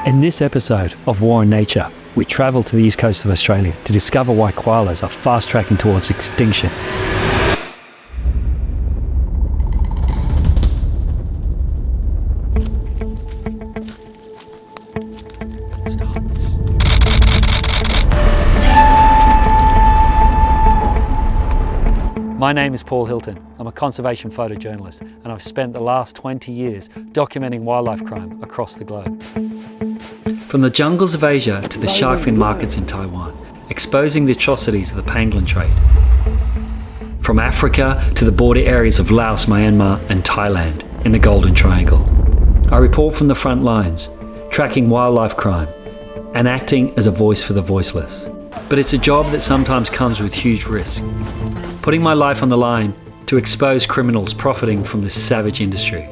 In this episode of War and Nature, we travel to the east coast of Australia to discover why koalas are fast-tracking towards extinction. My name is Paul Hilton. I'm a conservation photojournalist, and I've spent the last 20 years documenting wildlife crime across the globe. From the jungles of Asia to the shark fin markets in Taiwan, exposing the atrocities of the pangolin trade. From Africa to the border areas of Laos, Myanmar and Thailand in the Golden Triangle. I report from the front lines, tracking wildlife crime and acting as a voice for the voiceless. But it's a job that sometimes comes with huge risk. Putting my life on the line to expose criminals profiting from this savage industry.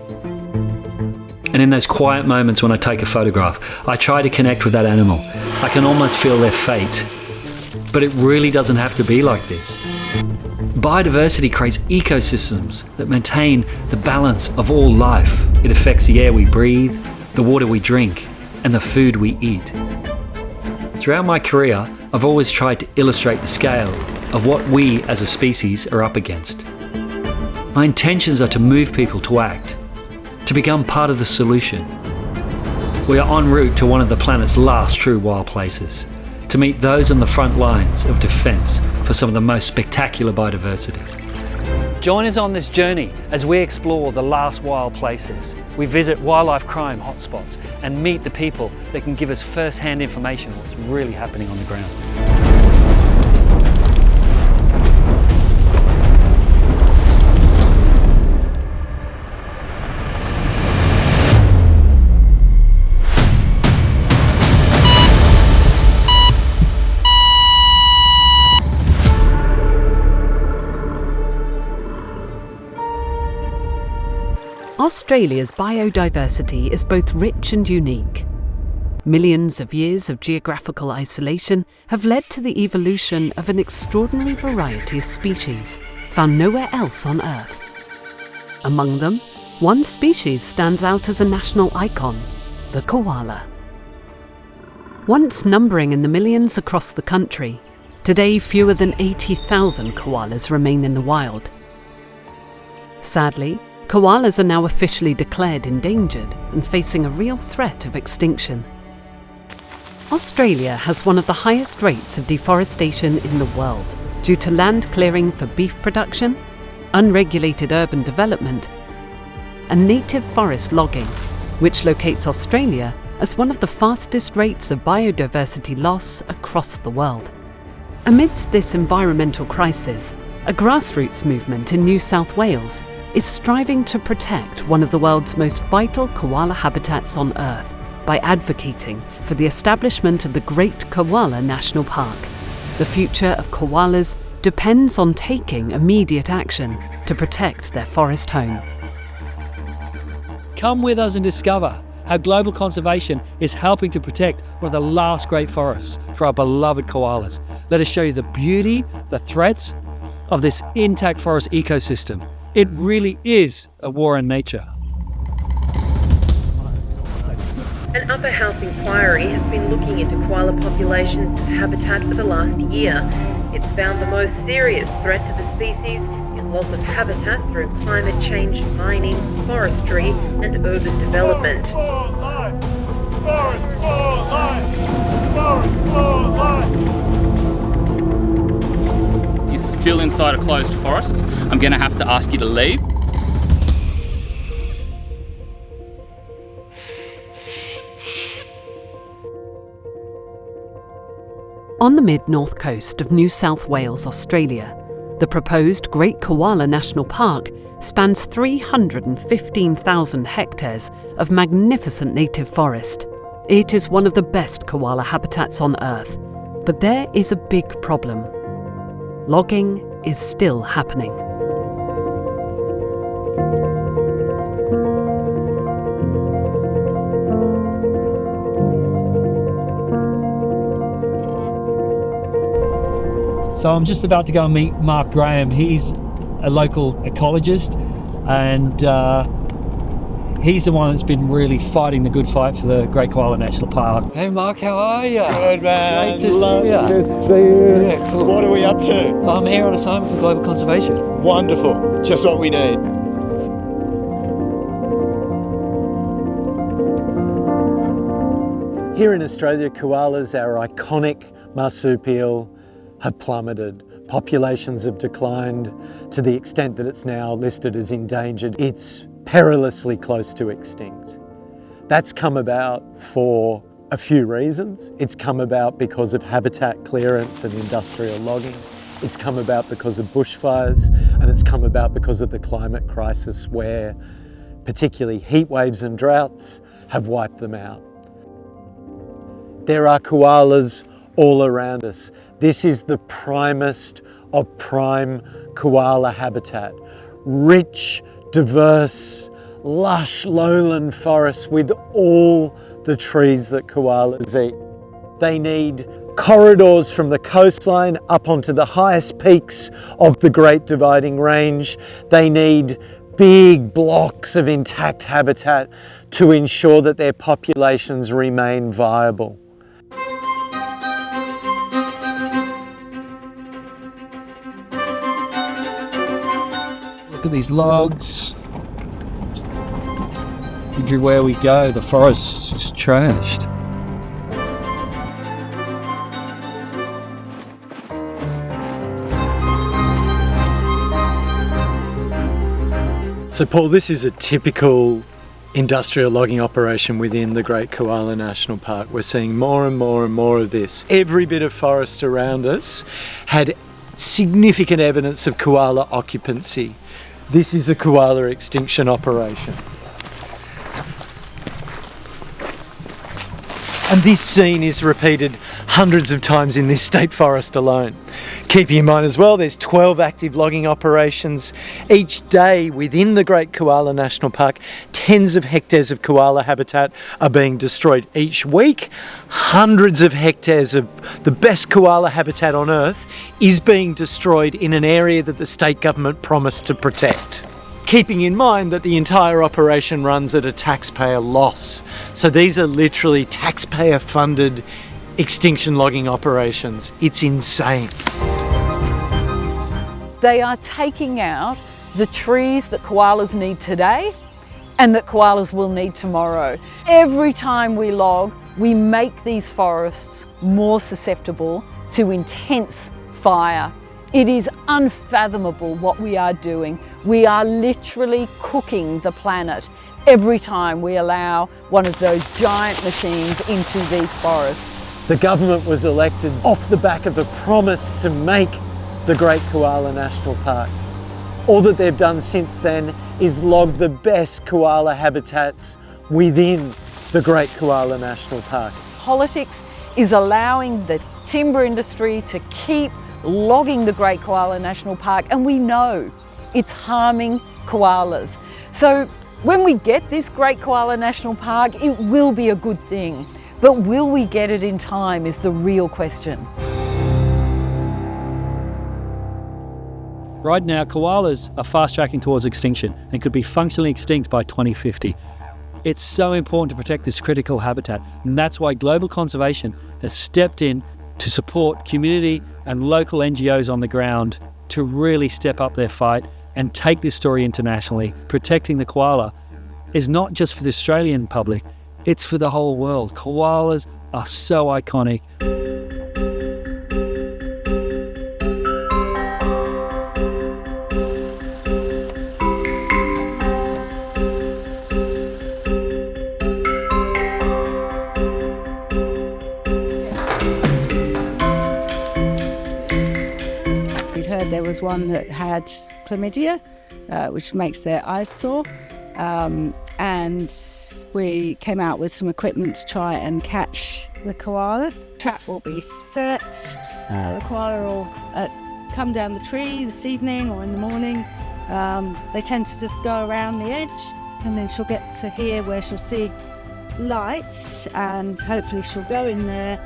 And in those quiet moments when I take a photograph, I try to connect with that animal. I can almost feel their fate. But it really doesn't have to be like this. Biodiversity creates ecosystems that maintain the balance of all life. It affects the air we breathe, the water we drink, and the food we eat. Throughout my career, I've always tried to illustrate the scale of what we as a species are up against. My intentions are to move people to act, to become part of the solution. We are en route to one of the planet's last true wild places, to meet those on the front lines of defence for some of the most spectacular biodiversity. Join us on this journey as we explore the last wild places. We visit wildlife crime hotspots and meet the people that can give us first-hand information on what's really happening on the ground. Australia's biodiversity is both rich and unique. Millions of years of geographical isolation have led to the evolution of an extraordinary variety of species found nowhere else on Earth. Among them, one species stands out as a national icon, the koala. Once numbering in the millions across the country, today fewer than 80,000 koalas remain in the wild. Sadly, koalas are now officially declared endangered and facing a real threat of extinction. Australia has one of the highest rates of deforestation in the world due to land clearing for beef production, unregulated urban development, and native forest logging, which locates Australia as one of the fastest rates of biodiversity loss across the world. Amidst this environmental crisis, a grassroots movement in New South Wales is striving to protect one of the world's most vital koala habitats on Earth by advocating for the establishment of the Great Koala National Park. The future of koalas depends on taking immediate action to protect their forest home. Come with us and discover how global conservation is helping to protect one of the last great forests for our beloved koalas. Let us show you the beauty, the threats of this intact forest ecosystem. It really is a war on nature. An upper house inquiry has been looking into koala populations and habitat for the last year. It's found the most serious threat to the species is loss of habitat through climate change, mining, forestry and urban development. Forest for life! Forest for life! Forest for life! You're still inside a closed forest. I'm going to have to ask you to leave. On the mid-north coast of New South Wales, Australia, the proposed Great Koala National Park spans 315,000 hectares of magnificent native forest. It is one of the best koala habitats on Earth, but there is a big problem. Logging is still happening. So I'm just about to go and meet Mark Graham. He's a local ecologist and He's the one that's been really fighting the good fight for the Great Koala National Park. Hey Mark, how are you? Good, man. Great to see you. Good to see you. Yeah, cool. What are we up to? I'm here on assignment for global conservation. Wonderful. Just what we need. Here in Australia, koalas, our iconic marsupial, have plummeted. Populations have declined to the extent that it's now listed as endangered. It's perilously close to extinct. That's come about for a few reasons. It's come about because of habitat clearance and industrial logging. It's come about because of bushfires, and it's come about because of the climate crisis where particularly heat waves and droughts have wiped them out. There are koalas all around us. This is the primest of prime koala habitat. Rich, diverse, lush lowland forests with all the trees that koalas eat. They need corridors from the coastline up onto the highest peaks of the Great Dividing Range. They need big blocks of intact habitat to ensure that their populations remain viable. Look at these logs. Everywhere we go, the forest's just trashed. So Paul, this is a typical industrial logging operation within the Great Koala National Park. We're seeing more and more and more of this. Every bit of forest around us had significant evidence of koala occupancy. This is a koala extinction operation. And this scene is repeated hundreds of times in this state forest alone. Keeping in mind as well, there's 12 active logging operations each day within the Great Koala National Park. Tens of hectares of koala habitat are being destroyed each week. Hundreds of hectares of the best koala habitat on Earth is being destroyed in an area that the state government promised to protect. Keeping in mind that the entire operation runs at a taxpayer loss. So these are literally taxpayer funded extinction logging operations. It's insane. They are taking out the trees that koalas need today and that koalas will need tomorrow. Every time we log, we make these forests more susceptible to intense fire. It is unfathomable what we are doing. We are literally cooking the planet every time we allow one of those giant machines into these forests. The government was elected off the back of the promise to make the Great Koala National Park. All that they've done since then is log the best koala habitats within the Great Koala National Park. Politics is allowing the timber industry to keep logging the Great Koala National Park, and we know it's harming koalas. So when we get this Great Koala National Park, it will be a good thing. But will we get it in time is the real question. Right now, koalas are fast tracking towards extinction and could be functionally extinct by 2050. It's so important to protect this critical habitat, and that's why global conservation has stepped in to support community and local NGOs on the ground to really step up their fight and take this story internationally. Protecting the koala is not just for the Australian public, it's for the whole world. Koalas are so iconic. We'd heard there was one that had chlamydia, which makes their eyes sore, and we came out with some equipment to try and catch the koala. Trap will be set, the koala will come down the tree this evening or in the morning. They tend to just go around the edge, and then she'll get to here where she'll see lights, and hopefully she'll go in there.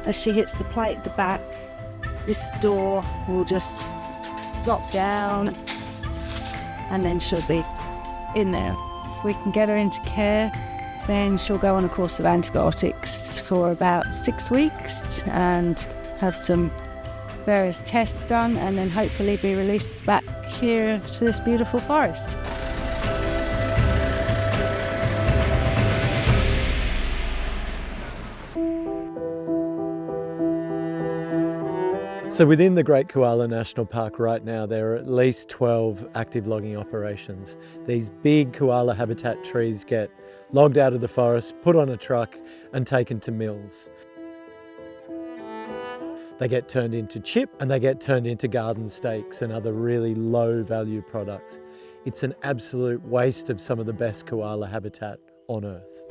As she hits the plate at the back, this door will just drop down, and then she'll be in there if we can get her into care, then she'll go on a course of antibiotics for about 6 weeks and have some various tests done, and then hopefully be released back here to this beautiful forest. So within the Great Koala National Park right now, there are at least 12 active logging operations. These big koala habitat trees get logged out of the forest, put on a truck and taken to mills. They get turned into chip and they get turned into garden stakes and other really low value products. It's an absolute waste of some of the best koala habitat on Earth.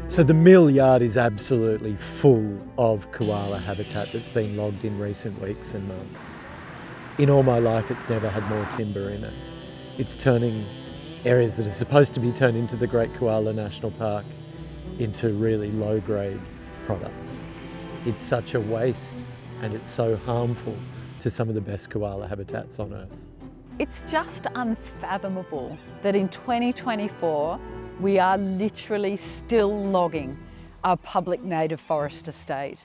So the mill yard is absolutely full of koala habitat that's been logged in recent weeks and months. In all my life, it's never had more timber in it. It's turning areas that are supposed to be turned into the Great Koala National Park into really low-grade products. It's such a waste and it's so harmful to some of the best koala habitats on Earth. It's just unfathomable that in 2024 we are literally still logging our public native forest estate.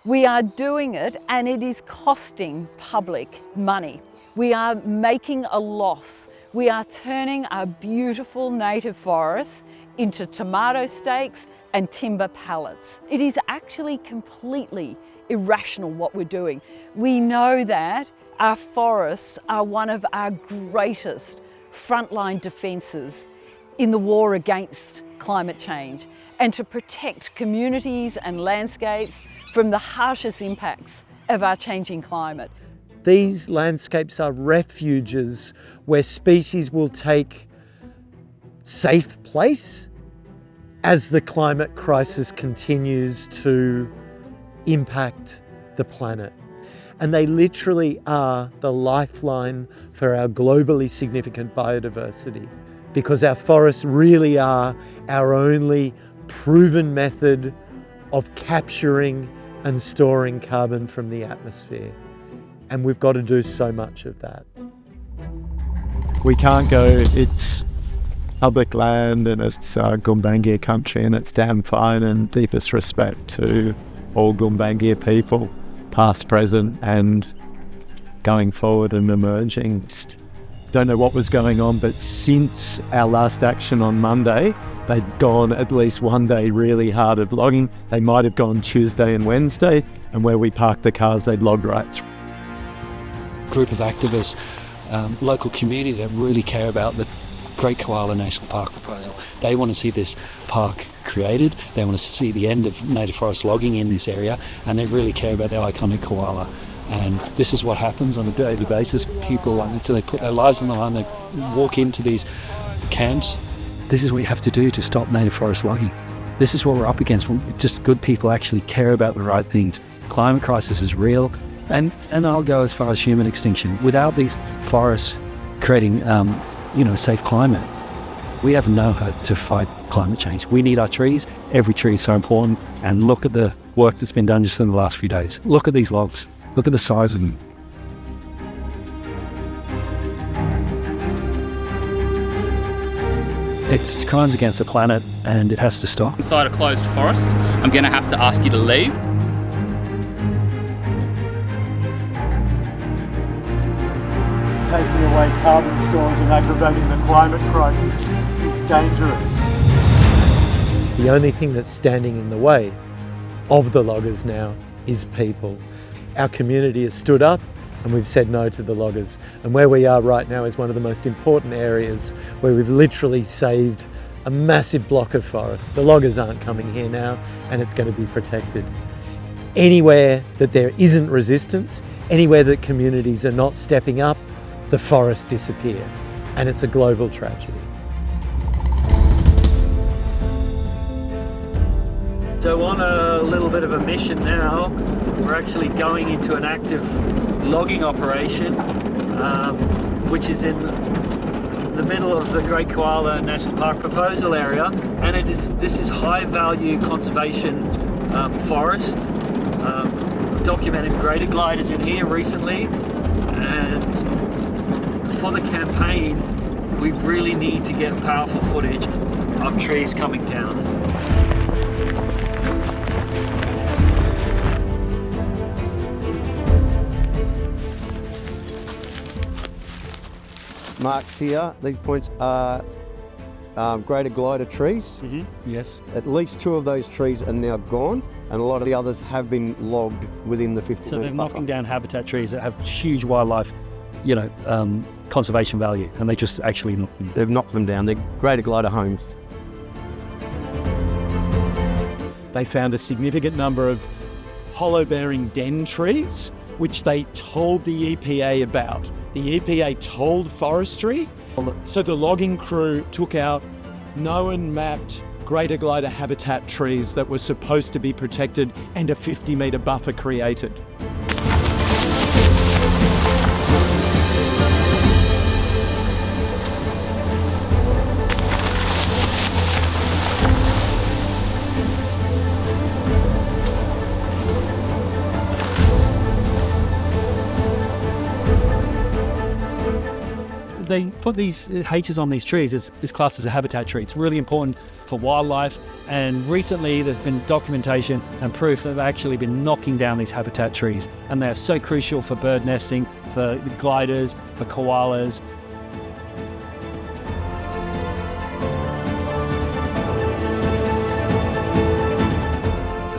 We are doing it and it is costing public money. We are making a loss. We are turning our beautiful native forests into tomato stakes and timber pallets. It is actually completely irrational what we're doing. We know that our forests are one of our greatest frontline defences in the war against climate change and to protect communities and landscapes from the harshest impacts of our changing climate. These landscapes are refuges where species will take safe place as the climate crisis continues to impact the planet. And they literally are the lifeline for our globally significant biodiversity, because our forests really are our only proven method of capturing and storing carbon from the atmosphere. And we've got to do so much of that. We can't go, it's public land and it's Gumbaynggirr country and it's damn fine, and deepest respect to all Gumbaynggirr people, past, present and going forward and emerging. Don't know what was going on, but since our last action on Monday, they'd gone at least one day really hard at logging. They might have gone Tuesday and Wednesday, and where we parked the cars, they'd logged right through. Group of activists, local community that really care about the Great Koala National Park proposal. They want to see this park created, they want to see the end of native forest logging in this area, and they really care about the iconic koala. And this is what happens on a daily basis. People, until they put their lives on the line, they walk into these camps. This is what you have to do to stop native forest logging. This is what we're up against. Just good people actually care about the right things. Climate crisis is real, and I'll go as far as human extinction. Without these forests creating, safe climate, we have no hope to fight climate change. We need our trees. Every tree is so important. And look at the work that's been done just in the last few days. Look at these logs. Look at the size of them. It's crimes against the planet and it has to stop. Inside a closed forest, I'm going to have to ask you to leave. Taking away carbon stores and aggravating the climate crisis is dangerous. The only thing that's standing in the way of the loggers now is people. Our community has stood up and we've said no to the loggers. And where we are right now is one of the most important areas where we've literally saved a massive block of forest. The loggers aren't coming here now and it's going to be protected. Anywhere that there isn't resistance, anywhere that communities are not stepping up, the forests disappear, and it's a global tragedy. So on a little bit of a mission now, we're actually going into an active logging operation, which is in the middle of the Great Koala National Park proposal area, and this is high value conservation forest. I've documented greater gliders in here recently, and for the campaign we really need to get powerful footage of trees coming down. Marks here, these points are greater glider trees. Yes. At least 2 of those trees are now gone, and a lot of the others have been logged within the 50 So they're metre knocking buffer. down habitat trees that have huge wildlife, conservation value, and they just actually knock them. They've knocked them down. They're greater glider homes. They found a significant number of hollow-bearing den trees, which they told the EPA about. The EPA told forestry, so the logging crew took out known mapped greater glider habitat trees that were supposed to be protected and a 50 metre buffer created. They put these H's on these trees as classed as a habitat tree. It's really important for wildlife, and recently there's been documentation and proof that they've actually been knocking down these habitat trees, and they're so crucial for bird nesting, for gliders, for koalas.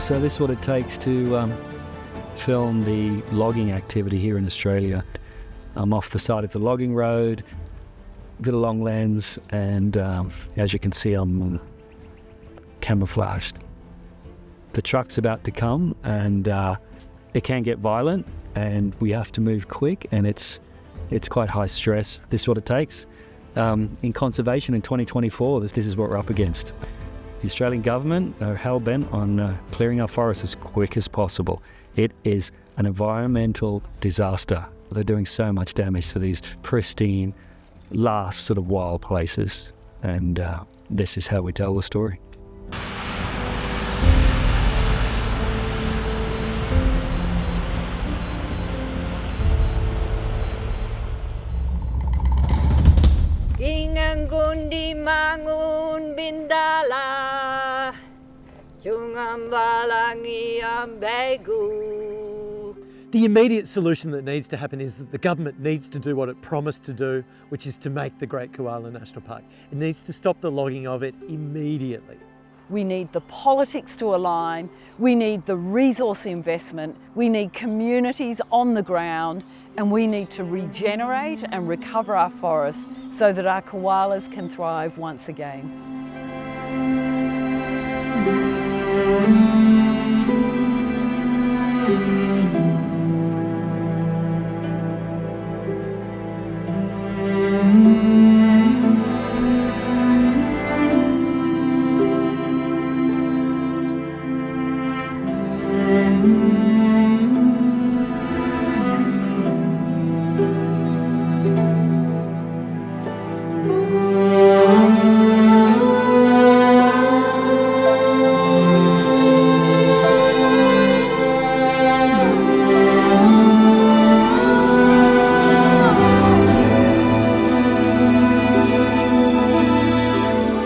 So this is what it takes to film the logging activity here in Australia. I'm off the side of the logging road with a long lens, and as you can see, I'm camouflaged. The truck's about to come, and it can get violent, and we have to move quick, and it's quite high stress. This is what it takes. In conservation in 2024, this is what we're up against. The Australian government are hell-bent on clearing our forests as quick as possible. It is an environmental disaster. They're doing so much damage to these pristine, last sort of wild places, and this is how we tell the story. Ingangundi mangun bindala, jungambalangi ambegu. The immediate solution that needs to happen is that the government needs to do what it promised to do, which is to make the Great Koala National Park. It needs to stop the logging of it immediately. We need the politics to align, we need the resource investment, we need communities on the ground, and we need to regenerate and recover our forests so that our koalas can thrive once again.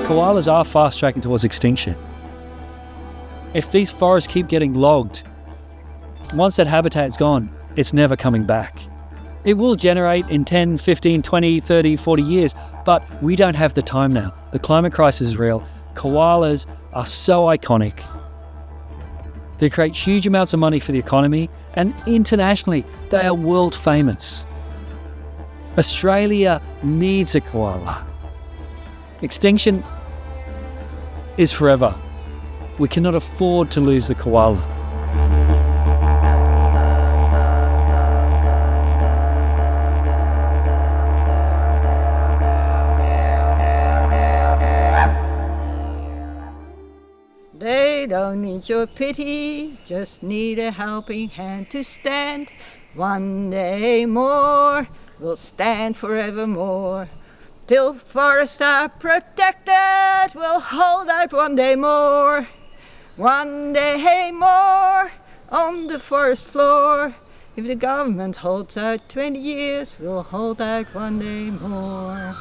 Koalas are fast tracking towards extinction. If these forests keep getting logged, once that habitat's gone, it's never coming back. It will generate in 10, 15, 20, 30, 40 years, but we don't have the time now. The climate crisis is real. Koalas are so iconic. They create huge amounts of money for the economy, and internationally, they are world famous. Australia needs a koala. Extinction is forever. We cannot afford to lose the koala. They don't need your pity, just need a helping hand to stand. One day more, we'll stand forevermore. Till forests are protected, we'll hold out one day more. One day more on the forest floor. If the government holds out 20 years, we'll hold out one day more.